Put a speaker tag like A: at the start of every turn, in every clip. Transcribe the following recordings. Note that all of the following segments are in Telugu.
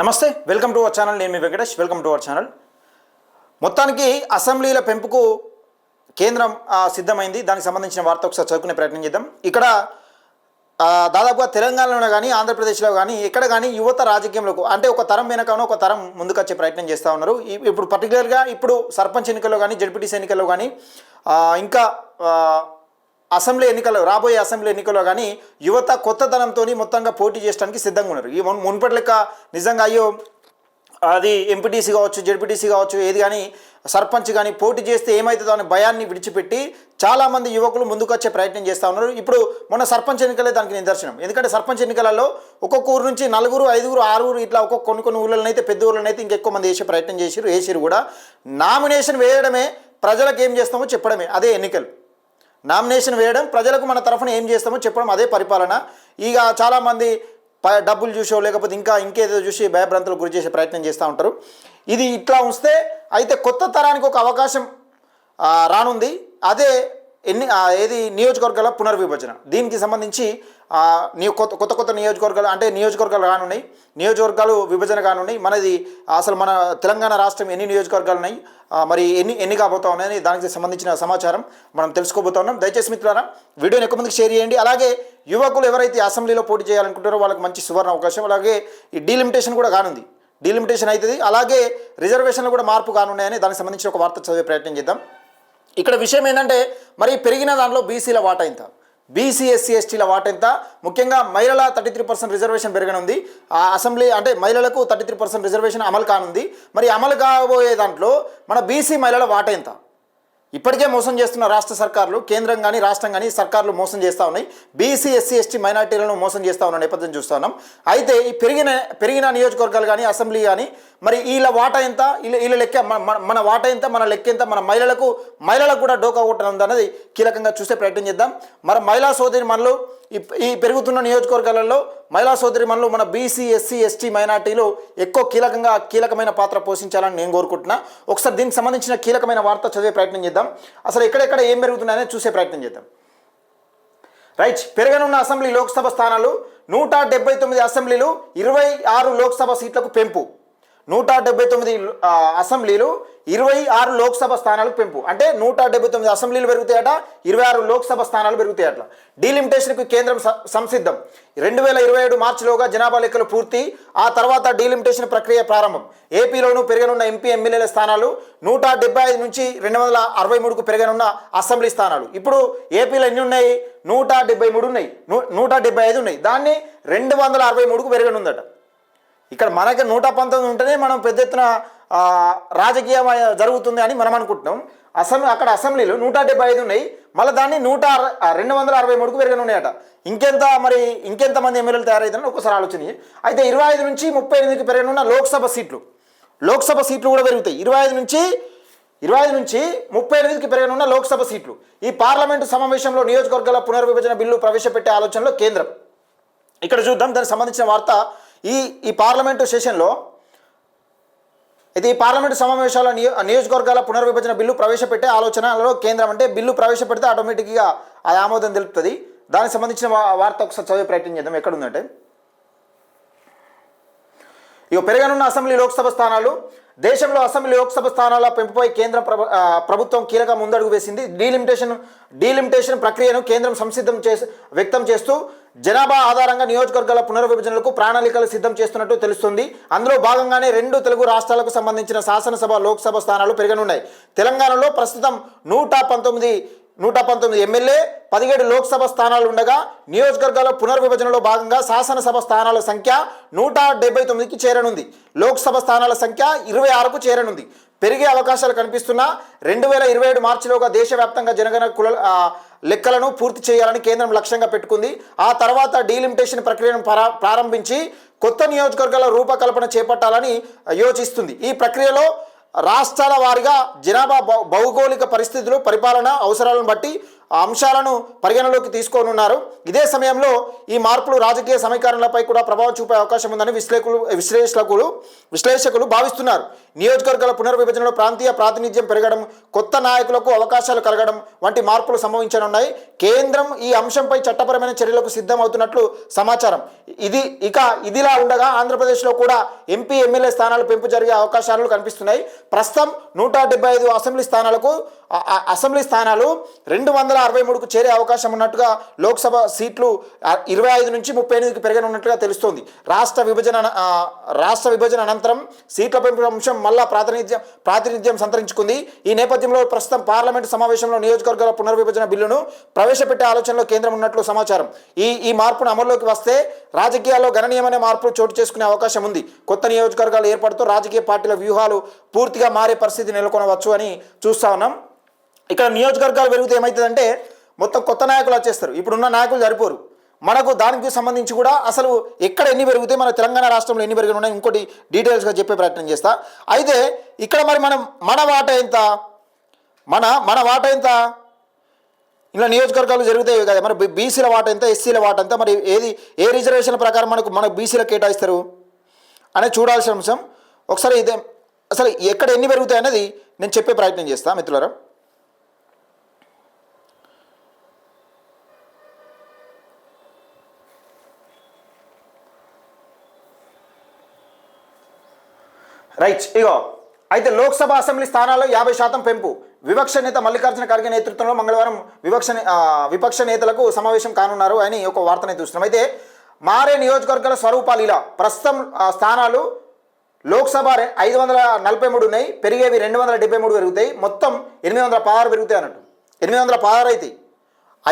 A: నమస్తే, వెల్కమ్ టు అవర్ ఛానల్. నేను మీ Venkatesh. Welcome to our channel. మొత్తానికి అసెంబ్లీల పెంపుకు కేంద్రం సిద్ధమైంది. దానికి సంబంధించిన వార్త ఒకసారి చదువుకునే ప్రయత్నం చేద్దాం. ఇక్కడ దాదాపుగా తెలంగాణలో కానీ ఆంధ్రప్రదేశ్లో కానీ ఎక్కడ కానీ యువత రాజకీయంలోకి అంటే ఒక తరం వెనకనో ఒక తరం ముందుకొచ్చే ప్రయత్నం చేస్తూ ఉన్నారు. ఇప్పుడు పర్టికులర్గా ఇప్పుడు సర్పంచ్ ఎన్నికల్లో కానీ జడ్పీటీసీ ఎన్నికల్లో కానీ ఇంకా అసెంబ్లీ ఎన్నికల్లో రాబోయే అసెంబ్లీ ఎన్నికల్లో కానీ యువత కొత్తదనంతో మొత్తంగా పోటీ చేయడానికి సిద్ధంగా ఉన్నారు. ఈ మునుపటి లెక్క నిజంగా అయ్యో అది ఎంపీటీసీ కావచ్చు జడ్పీటీసీ కావచ్చు ఏది కానీ సర్పంచ్ కానీ పోటీ చేస్తే ఏమవుతుందో అనే భయాన్ని విడిచిపెట్టి చాలామంది యువకులు ముందుకు వచ్చే ప్రయత్నం చేస్తూ ఉన్నారు. ఇప్పుడు మొన్న సర్పంచ్ ఎన్నికలే దానికి నిదర్శనం. ఎందుకంటే సర్పంచ్ ఎన్నికలలో ఒక్కొక్క ఊరు నుంచి 4, 5, 6 ఇట్లా ఒక్కొక్క కొన్ని ఊళ్ళలో అయితే పెద్ద ఊళ్ళలో అయితే ఇంకెక్కువ మంది వేసే ప్రయత్నం వేసిరు కూడా. నామినేషన్ వేయడమే ప్రజలకు ఏం చేస్తామో చెప్పడమే అదే ఎన్నికలు. నామినేషన్ వేయడం ప్రజలకు మన తరఫున ఏం చేస్తామో చెప్పడం అదే పరిపాలన. ఇక చాలామంది డబ్బులు చూసో లేకపోతే ఇంకేదో చూసి భయభ్రాంతులకు గురి చేసే ప్రయత్నం చేస్తూ ఉంటారు. ఇది ఇట్లా ఉంచితే అయితే కొత్త తరానికి ఒక అవకాశం రానుంది. అదే ఏది నియోజకవర్గాల పునర్విభజన. దీనికి సంబంధించి కొత్త నియోజకవర్గాలు అంటే నియోజకవర్గాలు కానున్నాయి, నియోజకవర్గాలు విభజన కానున్నాయి. మన తెలంగాణ రాష్ట్రం ఎన్ని నియోజకవర్గాలు ఉన్నాయి, మరి ఎన్ని కాబోతా ఉన్నాయని దానికి సంబంధించిన సమాచారం మనం తెలుసుకోబోతా ఉన్నాం. దయచేసి మిత్రులారా వీడియోని ఎక్కువ మందికి షేర్ చేయండి. అలాగే యువకులు ఎవరైతే అసెంబ్లీలో పోటీ చేయాలనుకుంటారో వాళ్ళకి మంచి సువర్ణ అవకాశం. అలాగే ఈ డీలిమిటేషన్ కూడా కానుంది, డీలిమిటేషన్ అవుతుంది. అలాగే రిజర్వేషన్లు కూడా మార్పు కానున్నాయని దానికి సంబంధించిన ఒక వార్త చదివే ప్రయత్నం చేద్దాం. ఇక్కడ విషయం ఏంటంటే మరి పెరిగిన దాంట్లో బీసీల వాటా ఎంత, బీసీ ఎస్సీ ఎస్టీల వాటా ఎంత, ముఖ్యంగా మహిళల 33% రిజర్వేషన్ పెరగనుంది. అసెంబ్లీ అంటే మహిళలకు 33% రిజర్వేషన్ అమలు కానుంది. మరి అమలు కాబోయే దాంట్లో మన బీసీ మహిళల వాటా ఎంత? ఇప్పటికే మోసం చేస్తున్న రాష్ట్ర సర్కారులు, కేంద్రం కానీ రాష్ట్రం కానీ సర్కారులు మోసం చేస్తూ ఉన్నాయి. బీసీ ఎస్సీ ఎస్టీ మైనార్టీలను మోసం చేస్తూ ఉన్న నేపథ్యం చూస్తూ ఉన్నాం. అయితే ఈ పెరిగిన నియోజకవర్గాలు కానీ అసెంబ్లీ కానీ మరి వీళ్ళ వాటా ఎంత, వీళ్ళ లెక్క మన వాటా ఎంత, మన లెక్క ఎంత, మన మహిళలకు కూడా డోకా కొట్టనుంది అనేది కీలకంగా చూసే ప్రయత్నం చేద్దాం. మరి మహిళా సోదరి మనలు ఈ పెరుగుతున్న నియోజకవర్గాలలో మహిళా సోదరి మనలు మన బీసీ ఎస్సీ ఎస్టీ మైనార్టీలు ఎక్కువ కీలకమైన పాత్ర పోషించాలని నేను కోరుకుంటున్నా. ఒకసారి దీనికి సంబంధించిన కీలకమైన వార్త చదివే ప్రయత్నం చేద్దాం. అసలు ఎక్కడెక్కడ ఏం పెరుగుతున్నాయని చూసే ప్రయత్నం చేద్దాం. రైట్, పెరగనున్న అసెంబ్లీ లోక్సభ స్థానాలు 179 అసెంబ్లీలు 26 లోక్సభ సీట్లకు పెంపు. 179 అసెంబ్లీలు 26 లోక్సభ స్థానాలకు పెంపు. అంటే 179 అసెంబ్లీలు పెరుగుతాయట, 26 లోక్సభ స్థానాలు పెరుగుతాయట. డీలిమిటేషన్కు కేంద్రం సంసిద్ధం. 2027 మార్చిలోగా జనాభా లెక్కలు పూర్తి. ఆ తర్వాత డీలిమిటేషన్ ప్రక్రియ ప్రారంభం. ఏపీలోనూ పెరగనున్న ఎంపీ ఎమ్మెల్యేల స్థానాలు 175 నుంచి 263కు పెరగనున్న అసెంబ్లీ స్థానాలు. ఇప్పుడు ఏపీలో ఎన్ని ఉన్నాయి? 173 ఉన్నాయి, 175 ఉన్నాయి. దాన్ని 263కు పెరగనుందట. ఇక్కడ మనకి 119 ఉంటేనే మనం పెద్ద ఎత్తున రాజకీయం జరుగుతుంది అని మనం అనుకుంటున్నాం. అక్కడ అసెంబ్లీలు 175 ఉన్నాయి, మళ్ళీ దాన్ని 263కు పెరగనున్నాయట. ఇంకెంతమంది ఎమ్మెల్యేలు తయారవుతారని ఒకసారి ఆలోచన. అయితే 25 నుంచి 38కి పెరగనున్న లోక్సభ సీట్లు కూడా పెరుగుతాయి. 25 నుంచి 38కి పెరగనున్న లోక్సభ సీట్లు. ఈ పార్లమెంటు సమావేశంలో నియోజకవర్గాల పునర్విభజన బిల్లు ప్రవేశపెట్టే ఆలోచనలో కేంద్రం. ఇక్కడ చూద్దాం దానికి సంబంధించిన వార్త. ఈ పార్లమెంటు సెషన్లో అయితే ఈ పార్లమెంటు సమావేశాల నియోజకవర్గాల పునర్విభజన బిల్లు ప్రవేశపెట్టే ఆలోచనలో కేంద్రం. అంటే బిల్లు ప్రవేశపెడితే ఆటోమేటిక్గా అది ఆమోదం తెలుపుతుంది. దానికి సంబంధించిన వార్త ఒకసారి చదివే ప్రయత్నం చేద్దాం. ఎక్కడుందంటే పెరగనున్న అసెంబ్లీ లోక్సభ స్థానాలు. దేశంలో అసెంబ్లీ లోక్సభ స్థానాల పెంపుపై కేంద్ర ప్రభుత్వం కీలక ముందడుగు వేసింది. డీలిమిటేషన్ ప్రక్రియను కేంద్రం సంసిద్ధం వ్యక్తం చేస్తూ జనాభా ఆధారంగా నియోజకవర్గాల పునర్విభజనలకు ప్రణాళికలు సిద్ధం చేస్తున్నట్టు తెలుస్తుంది. అందులో భాగంగానే 2 తెలుగు రాష్ట్రాలకు సంబంధించిన శాసనసభ లోక్సభ స్థానాలు పెరగనున్నాయి. తెలంగాణలో ప్రస్తుతం 119 ఎమ్మెల్యే 17 లోక్సభ స్థానాలు ఉండగా నియోజకవర్గాల పునర్విభజనలో భాగంగా శాసనసభ స్థానాల సంఖ్య 179కి చేరనుంది. లోక్సభ స్థానాల సంఖ్య 26కు చేరనుంది. పెరిగే అవకాశాలు కనిపిస్తున్నా 2027 మార్చిలోగా దేశవ్యాప్తంగా జనగణన లెక్కలను పూర్తి చేయాలని కేంద్రం లక్ష్యంగా పెట్టుకుంది. ఆ తర్వాత డీలిమిటేషన్ ప్రక్రియను ప్రారంభించి కొత్త నియోజకవర్గాల రూపకల్పన చేపట్టాలని యోచిస్తుంది. ఈ ప్రక్రియలో రాష్ట్రాల వారీగా జనాభా భౌగోళిక పరిస్థితులు పరిపాలన అవసరాలను బట్టి అంశాలను పరిగణలోకి తీసుకోనున్నారు. ఇదే సమయంలో ఈ మార్పులు రాజకీయ సమీకరణలపై కూడా ప్రభావం చూపే అవకాశం ఉందని విశ్లేషకులు భావిస్తున్నారు. నియోజకవర్గాల పునర్విభజనలో ప్రాంతీయ ప్రాతినిధ్యం పెరగడం, కొత్త నాయకులకు అవకాశాలు కలగడం వంటి మార్పులు సంభవించనున్నాయి. కేంద్రం ఈ అంశంపై చట్టపరమైన చర్యలకు సిద్ధమవుతున్నట్లు సమాచారం. ఇదిలా ఉండగా ఆంధ్రప్రదేశ్లో కూడా ఎంపీ ఎమ్మెల్యే స్థానాలు పెంపు జరిగే అవకాశాలు కనిపిస్తున్నాయి. ప్రస్తుతం 175 అసెంబ్లీ స్థానాలు 263కు చేరే అవకాశం ఉన్నట్టుగా, లోక్సభ సీట్లు 25 నుంచి 38కి పెరగనున్నట్టుగా తెలుస్తోంది. రాష్ట్ర విభజన అనంతరం సీట్ల పెంపు అంశం మళ్ళా ప్రాతినిధ్యం సంతరించుకుంది. ఈ నేపథ్యంలో ప్రస్తుతం పార్లమెంటు సమావేశంలో నియోజకవర్గాల పునర్విభజన బిల్లును ప్రవేశపెట్టే ఆలోచనలో కేంద్రం ఉన్నట్లు సమాచారం. ఈ మార్పును అమల్లోకి వస్తే రాజకీయాల్లో గణనీయమైన మార్పులు చోటు చేసుకునే అవకాశం ఉంది. కొత్త నియోజకవర్గాలు ఏర్పడుతూ రాజకీయ పార్టీల వ్యూహాలు పూర్తిగా మారే పరిస్థితి నెలకొనవచ్చు అని చూస్తా ఉన్నాం. ఇక్కడ నియోజకవర్గాలు పెరిగితే ఏమవుతుందంటే మొత్తం కొత్త నాయకులు వచ్చేస్తారు. ఇప్పుడున్న నాయకులు సరిపోరు. మనకు దానికి సంబంధించి కూడా అసలు ఎక్కడ ఎన్ని పెరిగితే మన తెలంగాణ రాష్ట్రంలో ఎన్ని పెరిగి ఉన్నాయి ఇంకోటి డీటెయిల్స్గా చెప్పే ప్రయత్నం చేస్తా. అయితే ఇక్కడ మరి మన వాటా ఎంత, మన వాటా ఎంత, ఇలా నియోజకవర్గాలు జరుగుతాయి కదా, మరి బీసీల వాటా ఎంత, ఎస్సీల వాటా ఎంత, మరి ఏ రిజర్వేషన్ ప్రకారం మనకు బీసీలకు కేటాయిస్తారు అనేది చూడాల్సిన అంశం. ఒకసారి అసలు ఎక్కడ ఎన్ని పెరుగుతాయి అనేది నేను చెప్పే ప్రయత్నం చేస్తా మిత్రులారా. రైట్, అయితే లోక్సభ అసెంబ్లీ స్థానాల్లో 50% పెంపు. విపక్ష నేత మల్లికార్జున ఖర్గే నేతృత్వంలో మంగళవారం విపక్ష నేతలకు సమావేశం కానున్నారు అని ఒక వార్తనే చూస్తున్నాం. అయితే మారే నియోజకవర్గాల స్వరూపాలు ఇలా. ప్రస్తుతం స్థానాలు లోక్సభ 543 ఉన్నాయి, పెరిగేవి 273 పెరుగుతాయి. మొత్తం 816 పెరుగుతాయి అన్నట్టు. 816 అవుతాయి.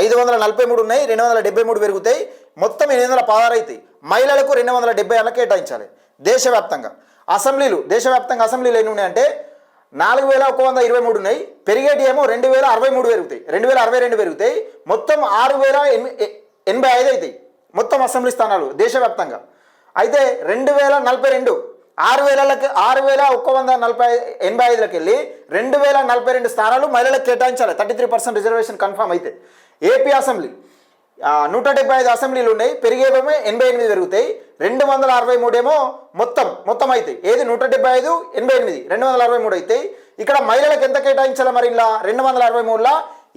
A: 543 ఉన్నాయి, 273 పెరుగుతాయి, మొత్తం 816 అవుతాయి. మహిళలకు 270 అన్న కేటాయించాలి. దేశవ్యాప్తంగా అసెంబ్లీలు ఎన్ని ఉన్నాయంటే 4123 ఉన్నాయి, పెరిగేటి ఏమో 2063 పెరుగుతాయి, 2062 పెరుగుతాయి, మొత్తం 6085 అవుతాయి మొత్తం అసెంబ్లీ స్థానాలు దేశవ్యాప్తంగా. అయితే 2042 6185కి వెళ్ళి 2042 స్థానాలు మహిళలకు కేటాయించాలి. 33% రిజర్వేషన్ కన్ఫామ్ అయితే. ఏపీ అసెంబ్లీ 175 అసెంబ్లీలు ఉన్నాయి, పెరిగేవేమో 88 పెరుగుతాయి, 263 ఏమో మొత్తం అవుతాయి. ఏది 175 88 263 అవుతాయి. ఇక్కడ మహిళలకు ఎంత కేటాయించాలి మరి? ఇలా 263లో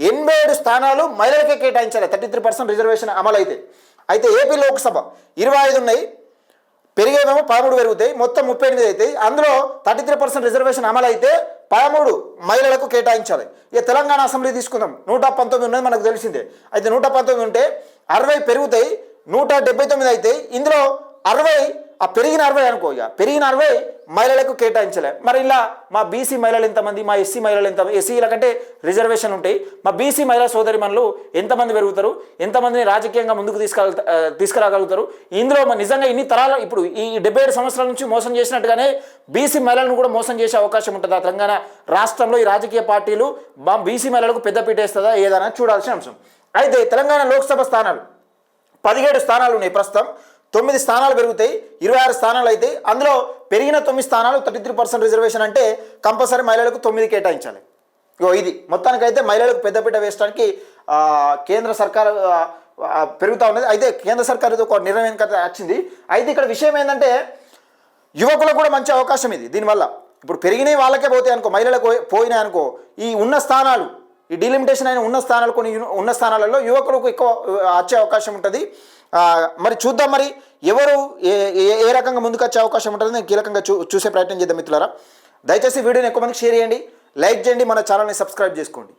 A: 87 స్థానాలు మహిళలకే కేటాయించాలి. 33% రిజర్వేషన్ అమలు అయితే ఏపీ లోక్సభ 25 ఉన్నాయి, పెరిగేవేమో 13 పెరుగుతాయి, మొత్తం 38 అవుతాయి. అందులో 33% రిజర్వేషన్ అమలు అయితే 13 మహిళలకు కేటాయించాలి. ఇక తెలంగాణ అసెంబ్లీ తీసుకుందాం, 119 ఉన్నది మనకు తెలిసిందే. అయితే 119 ఉంటే 60 పెరుగుతాయి, 179 అవుతాయి. ఇందులో 60 పెరిగిన 60 అనుకో, ఇక పెరిగిన 60 మహిళలకు కేటాయించలే. మరి ఇలా మా బీసీ మహిళలు ఎంతమంది, మా ఎస్సీ మహిళలు ఎంతమంది, ఎస్సీల కంటే రిజర్వేషన్ ఉంటాయి, మా బీసీ మహిళా సోదరి మనలు ఎంతమంది పెరుగుతారు, ఎంతమందిని రాజకీయంగా ముందుకు తీసుకురాగలుగుతారు? ఇందులో నిజంగా ఇన్ని తరాలు ఇప్పుడు ఈ 77 సంవత్సరాల నుంచి మోసం చేసినట్టుగానే బీసీ మహిళలను కూడా మోసం చేసే అవకాశం ఉంటుందా తెలంగాణ రాష్ట్రంలో? ఈ రాజకీయ పార్టీలు బీసీ మహిళలకు పెద్దపీట వేస్తుందా ఏదైనా చూడాల్సిన అంశం. అయితే తెలంగాణ లోక్సభ స్థానాలు 17 స్థానాలు ఉన్నాయి. ప్రస్తుతం 9 స్థానాలు పెరుగుతాయి, 26 స్థానాలు అయితే. అందులో పెరిగిన 9 స్థానాలు 33% రిజర్వేషన్ అంటే కంపల్సరీ మహిళలకు 9 కేటాయించాలి. ఇది మొత్తానికైతే మహిళలకు పెద్దపీట వేయడానికి కేంద్ర సర్కారు పెరుగుతూ ఉన్నది. అయితే కేంద్ర సర్కారు ఒక నిర్ణయం వచ్చింది. అయితే ఇక్కడ విషయం ఏంటంటే యువకులకు కూడా మంచి అవకాశం ఇది. దీనివల్ల ఇప్పుడు పెరిగినవి వాళ్ళకే పోతాయి అనుకో, మహిళలకు పోయినాయి అనుకో, ఈ ఉన్న స్థానాలు, ఈ డిలిమిటేషన్ అయిన ఉన్న స్థానాలు, కొన్ని ఉన్న స్థానాలలో యువకులకు ఎక్కువ వచ్చే అవకాశం ఉంటుంది. మరి చూద్దాం, మరి ఎవరు ఏ రకంగా ముందుకు వచ్చే అవకాశం ఉంటుంది నేను కీలకంగా చూసే ప్రయత్నం చేద్దాం మిత్రులారా. దయచేసి వీడియోని ఎక్కువ మందికి షేర్ చేయండి, లైక్ చేయండి, మన ఛానల్ని సబ్స్క్రైబ్ చేసుకోండి.